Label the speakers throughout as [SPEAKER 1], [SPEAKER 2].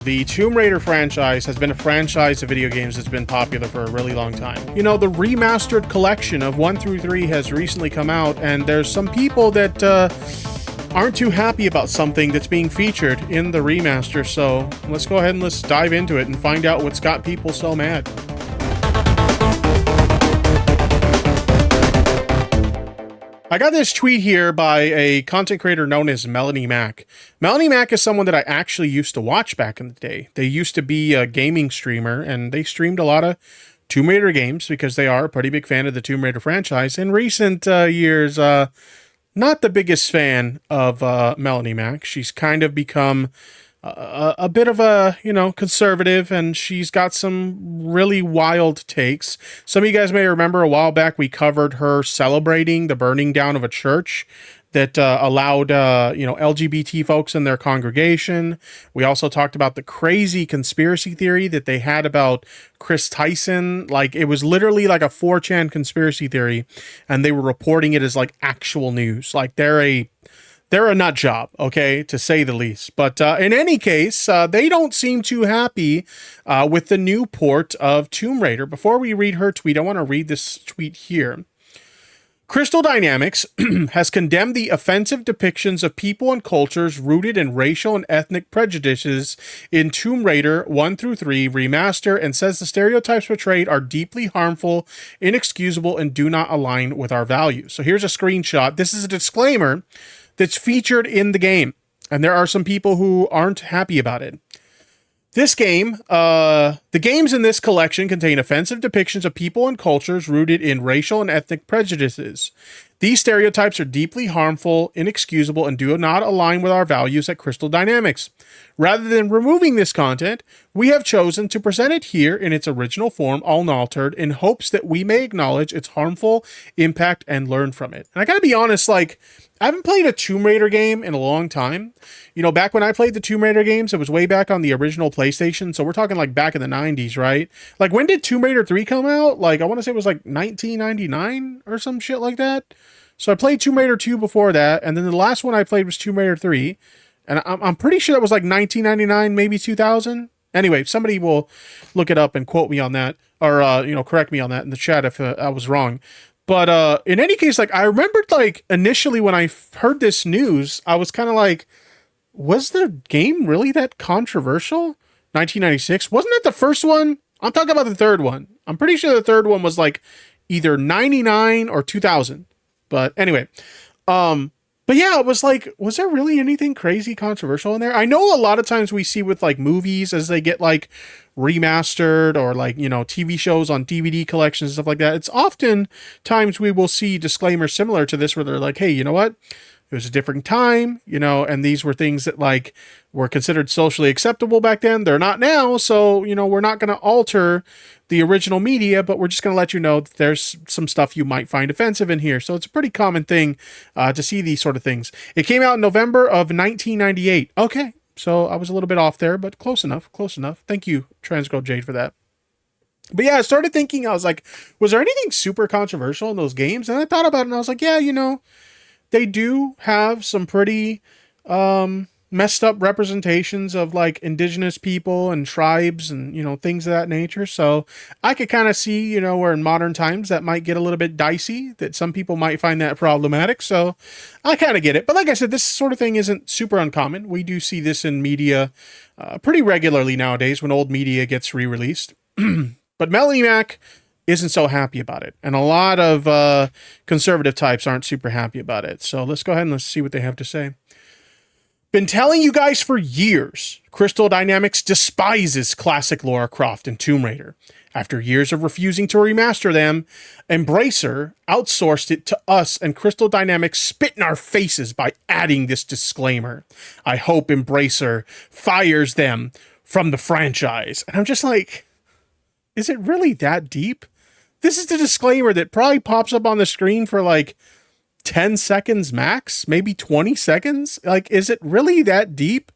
[SPEAKER 1] The Tomb Raider franchise has been a franchise of video games that's been popular for a really long time. You know, the remastered collection of 1 through 3 has recently come out, and there's some people that aren't too happy about something that's being featured in the remaster, so let's go ahead and let's dive into it and find out what's got people so mad. I got this tweet here by a content creator known as Melanie Mac. Melanie Mac is someone that I actually used to watch back in the day. They used to be a gaming streamer, and they streamed a lot of Tomb Raider games because they are a pretty big fan of the Tomb Raider franchise. In recent years, not the biggest fan of Melanie Mac. She's kind of become a bit of a, conservative, and she's got some really wild takes. Some of you guys may remember a while back we covered her celebrating the burning down of a church that allowed, LGBT folks in their congregation. We also talked about the crazy conspiracy theory that they had about Chris Tyson. Like, it was literally like a 4chan conspiracy theory, and they were reporting it as like actual news. Like, they're a nut job, okay, to say the least. But in any case, they don't seem too happy with the new port of Tomb Raider. Before we read her tweet, I want to read this tweet here. Crystal Dynamics has condemned the offensive depictions of people and cultures rooted in racial and ethnic prejudices in Tomb Raider 1 through 3 Remaster, and says the stereotypes portrayed are deeply harmful, inexcusable, and do not align with our values. So here's a screenshot. This is a disclaimer that's featured in the game, and there are some people who aren't happy about it. This game, the games in this collection contain offensive depictions of people and cultures rooted in racial and ethnic prejudices. These stereotypes are deeply harmful, inexcusable, and do not align with our values at Crystal Dynamics. Rather than removing this content, we have chosen to present it here in its original form, unaltered, in hopes that we may acknowledge its harmful impact and learn from it. And I gotta be honest, I haven't played a Tomb Raider game in a long time. Back when I played the Tomb Raider games, it was way back on the original PlayStation, so we're talking like back in the 90s, right? Like, when did Tomb Raider 3 come out? Like, I want to say it was like 1999 or some shit like that. So I played Tomb Raider 2 before that, and then the last one I played was Tomb Raider 3, and I'm pretty sure that was like 1999, maybe 2000. Anyway, somebody will look it up and quote me on that, or, correct me on that in the chat if I was wrong. But in any case, I remembered, initially when I heard this news, I was kind of like, was the game really that controversial? 1996? Wasn't it the first one? I'm talking about the third one. I'm pretty sure the third one was either 99 or 2000. But anyway, but yeah, it was was there really anything crazy controversial in there? I know a lot of times we see with movies as they get remastered, or TV shows on DVD collections and stuff like that. It's often times we will see disclaimers similar to this where they're like, hey, you know what? It was a different time, and these were things that were considered socially acceptable back then. They're not now. So, we're not going to alter the original media, but we're just going to let you know that there's some stuff you might find offensive in here. So it's a pretty common thing to see these sort of things. It came out in November of 1998. Okay. So I was a little bit off there, but close enough. Thank you, Transgirl Jade, for that. But yeah, I started thinking, I was like, was there anything super controversial in those games? And I thought about it and I was like, yeah, they do have some pretty messed up representations of indigenous people and tribes and, things of that nature. So I could kind of see, where in modern times that might get a little bit dicey, that some people might find that problematic. So I kind of get it. But like I said, this sort of thing isn't super uncommon. We do see this in media pretty regularly nowadays when old media gets re-released. But Melanie Mac isn't so happy about it, and a lot of conservative types aren't super happy about it. So let's go ahead and let's see what they have to say. Been telling you guys for years, Crystal Dynamics despises classic Lara Croft and Tomb Raider. After years of refusing to remaster them, Embracer outsourced it to us, and Crystal Dynamics spit in our faces by adding this disclaimer. I hope Embracer fires them from the franchise. And I'm just like, is it really that deep? This is the disclaimer that probably pops up on the screen for 10 seconds max, maybe 20 seconds. Is it really that deep?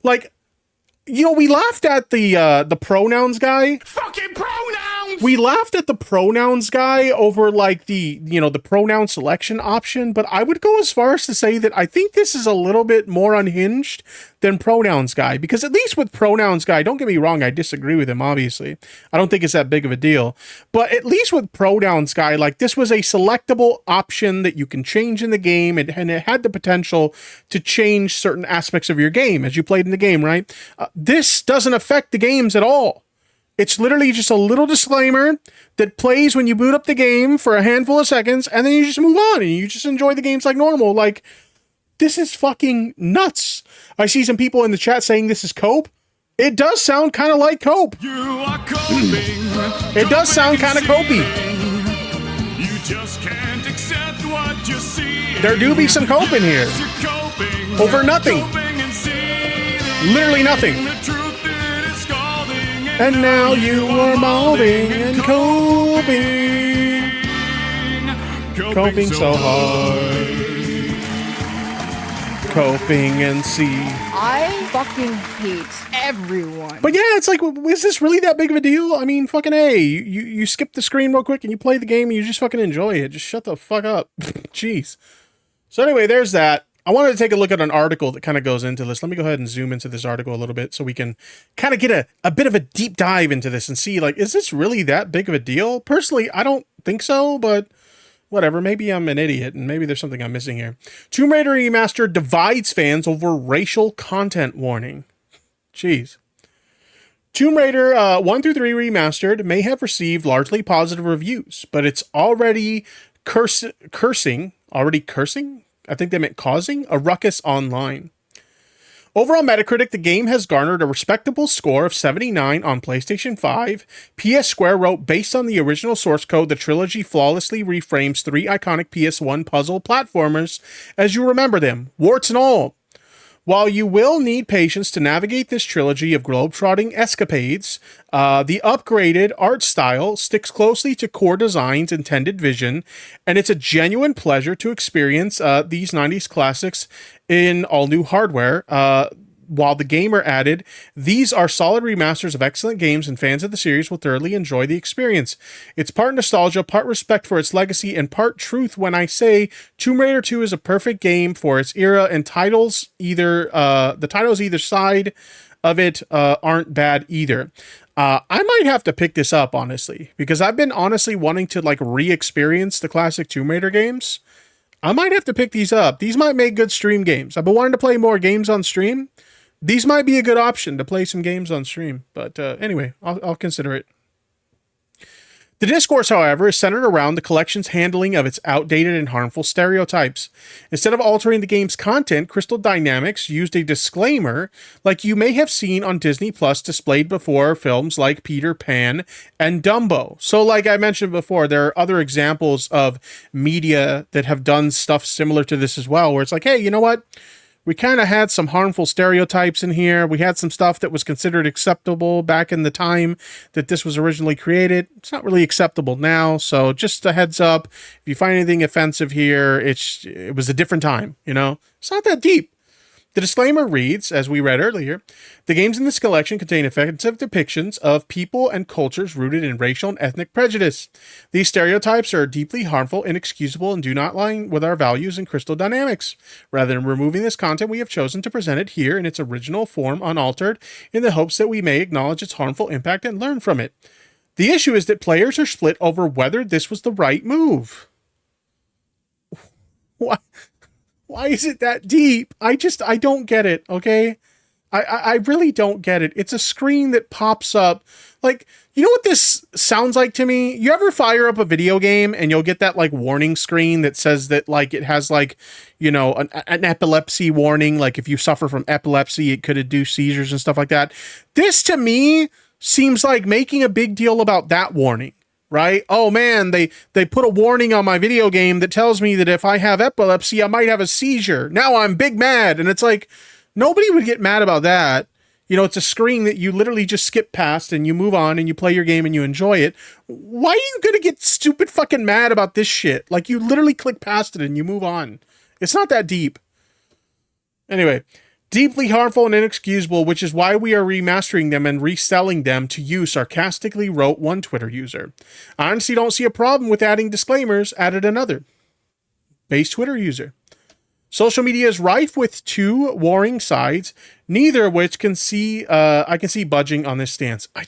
[SPEAKER 1] We laughed at the pronouns guy.
[SPEAKER 2] Fucking pronouns!
[SPEAKER 1] We laughed at the pronouns guy over like the, you know, the pronoun selection option, but I would go as far as to say that I think this is a little bit more unhinged than pronouns guy, because at least with pronouns guy, don't get me wrong, I disagree with him, obviously. I don't think it's that big of a deal, but at least with pronouns guy, like this was a selectable option that you can change in the game, and it had the potential to change certain aspects of your game as you played in the game, right? This doesn't affect the games at all. It's literally just a little disclaimer that plays when you boot up the game for a handful of seconds, and then you just move on and you just enjoy the games like normal. Like, this is fucking nuts. I see some people in the chat saying this is cope. It does sound kind of like cope. You are coping. It does sound kind of copey. You just can't accept what you see. There do be some cope in here. Over nothing. Literally nothing. And now you are molding and coping. Coping so hard. Coping and see.
[SPEAKER 2] I fucking hate everyone.
[SPEAKER 1] But yeah, it's like, is this really that big of a deal? I mean, fucking A, you skip the screen real quick and you play the game and you just fucking enjoy it. Just shut the fuck up. Jeez. So anyway, there's that. I wanted to take a look at an article that kind of goes into this. Let me go ahead and zoom into this article a little bit so we can kind of get a bit of a deep dive into this and see, like, is this really that big of a deal? Personally, I don't think so, but whatever. Maybe I'm an idiot and maybe there's something I'm missing here. Tomb Raider Remastered divides fans over racial content warning. Jeez. Tomb Raider 1 through 3 Remastered may have received largely positive reviews, but it's already cursing? I think they meant causing a ruckus online. Over on Metacritic, the game has garnered a respectable score of 79 on PlayStation 5. PS Square wrote, based on the original source code, the trilogy flawlessly reframes 3 iconic PS1 puzzle platformers as you remember them, warts and all. While you will need patience to navigate this trilogy of globetrotting escapades, the upgraded art style sticks closely to core design's intended vision, and it's a genuine pleasure to experience these 90s classics in all new hardware. While the gamer added, these are solid remasters of excellent games, and fans of the series will thoroughly enjoy the experience. It's part nostalgia, part respect for its legacy, and part truth when I say Tomb Raider 2 is a perfect game for its era, and the titles either side of it aren't bad either. I might have to pick this up, honestly, because I've been honestly wanting to like re-experience the classic Tomb Raider games. I might have to pick these up. These might make good stream games. I've been wanting to play more games on stream. These might be a good option to play some games on stream. But anyway, I'll consider it. The discourse, however, is centered around the collection's handling of its outdated and harmful stereotypes. Instead of altering the game's content, Crystal Dynamics used a disclaimer like you may have seen on Disney Plus displayed before films like Peter Pan and Dumbo. So like I mentioned before, there are other examples of media that have done stuff similar to this as well, where it's like, hey, you know what? We kind of had some harmful stereotypes in here. We had some stuff that was considered acceptable back in the time that this was originally created. It's not really acceptable now. So just a heads up, if you find anything offensive here, it was a different time, you know? It's not that deep. The disclaimer reads, as we read earlier, the games in this collection contain offensive depictions of people and cultures rooted in racial and ethnic prejudice. These stereotypes are deeply harmful, inexcusable, and do not align with our values in Crystal Dynamics. Rather than removing this content, we have chosen to present it here in its original form, unaltered, in the hopes that we may acknowledge its harmful impact and learn from it. The issue is that players are split over whether this was the right move. What? Why is it that deep? I don't get it, okay? I really don't get it. It's a screen that pops up. Like, you know what this sounds like to me? You ever fire up a video game and you'll get that, like, warning screen that says that, like, it has, like, you know, an epilepsy warning. Like, if you suffer from epilepsy, it could induce seizures and stuff like that. This, to me, seems like making a big deal about that warning. Right? Oh man, they put a warning on my video game that tells me that if I have epilepsy, I might have a seizure. Now I'm big mad. And it's like, nobody would get mad about that. You know, it's a screen that you literally just skip past and you move on and you play your game and you enjoy it. Why are you gonna get stupid fucking mad about this shit? Like, you literally click past it and you move on. It's not that deep. Anyway, Deeply harmful and inexcusable, which is why we are remastering them and reselling them to you, sarcastically wrote one Twitter user. I honestly don't see a problem with adding disclaimers, added another base Twitter user. Social media is rife with two warring sides, neither of which I can see budging on this stance. I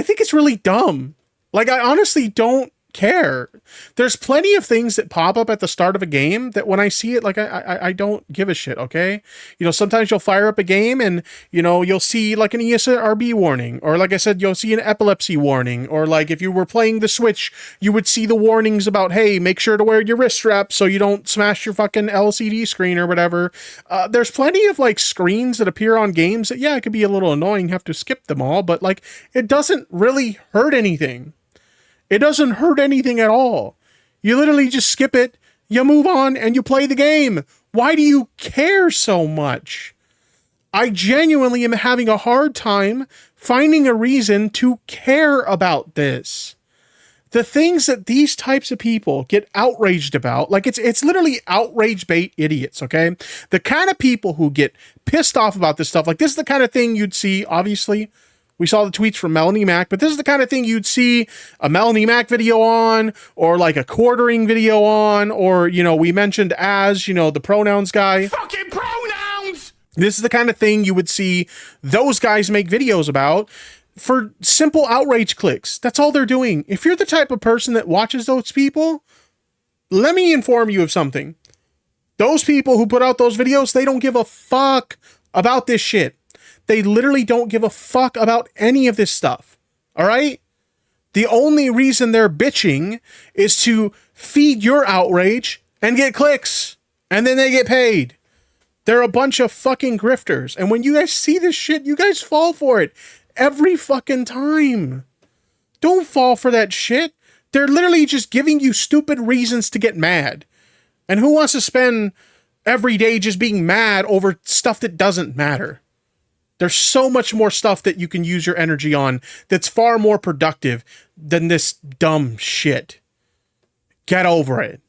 [SPEAKER 1] think it's really dumb. Like, I honestly don't care. There's plenty of things that pop up at the start of a game that when I see it, like, I don't give a shit, okay? You know, sometimes you'll fire up a game and, you know, you'll see like an ESRB warning, or like I said, you'll see an epilepsy warning, or like if you were playing the Switch, you would see the warnings about, hey, make sure to wear your wrist strap so you don't smash your fucking LCD screen or whatever. There's plenty of like screens that appear on games that, yeah, it could be a little annoying, have to skip them all, but like, it doesn't really hurt anything. It doesn't hurt anything at all. You literally just skip it, you move on, and you play the game. Why do you care so much? I genuinely am having a hard time finding a reason to care about this. The things that these types of people get outraged about, like it's literally outrage bait idiots, okay? The kind of people who get pissed off about this stuff, like this is the kind of thing you'd see, obviously. We saw the tweets from Melanie Mac, but this is the kind of thing you'd see a Melanie Mac video on, or like a quartering video on, or, you know, we mentioned as, you know, the pronouns guy.
[SPEAKER 3] Fucking pronouns!
[SPEAKER 1] This is the kind of thing you would see those guys make videos about for simple outrage clicks. That's all they're doing. If you're the type of person that watches those people, let me inform you of something. Those people who put out those videos, they don't give a fuck about this shit. They literally don't give a fuck about any of this stuff. All right? The only reason they're bitching is to feed your outrage and get clicks. And then they get paid. They're a bunch of fucking grifters. And when you guys see this shit, you guys fall for it every fucking time. Don't fall for that shit. They're literally just giving you stupid reasons to get mad. And who wants to spend every day just being mad over stuff that doesn't matter? There's so much more stuff that you can use your energy on that's far more productive than this dumb shit. Get over it.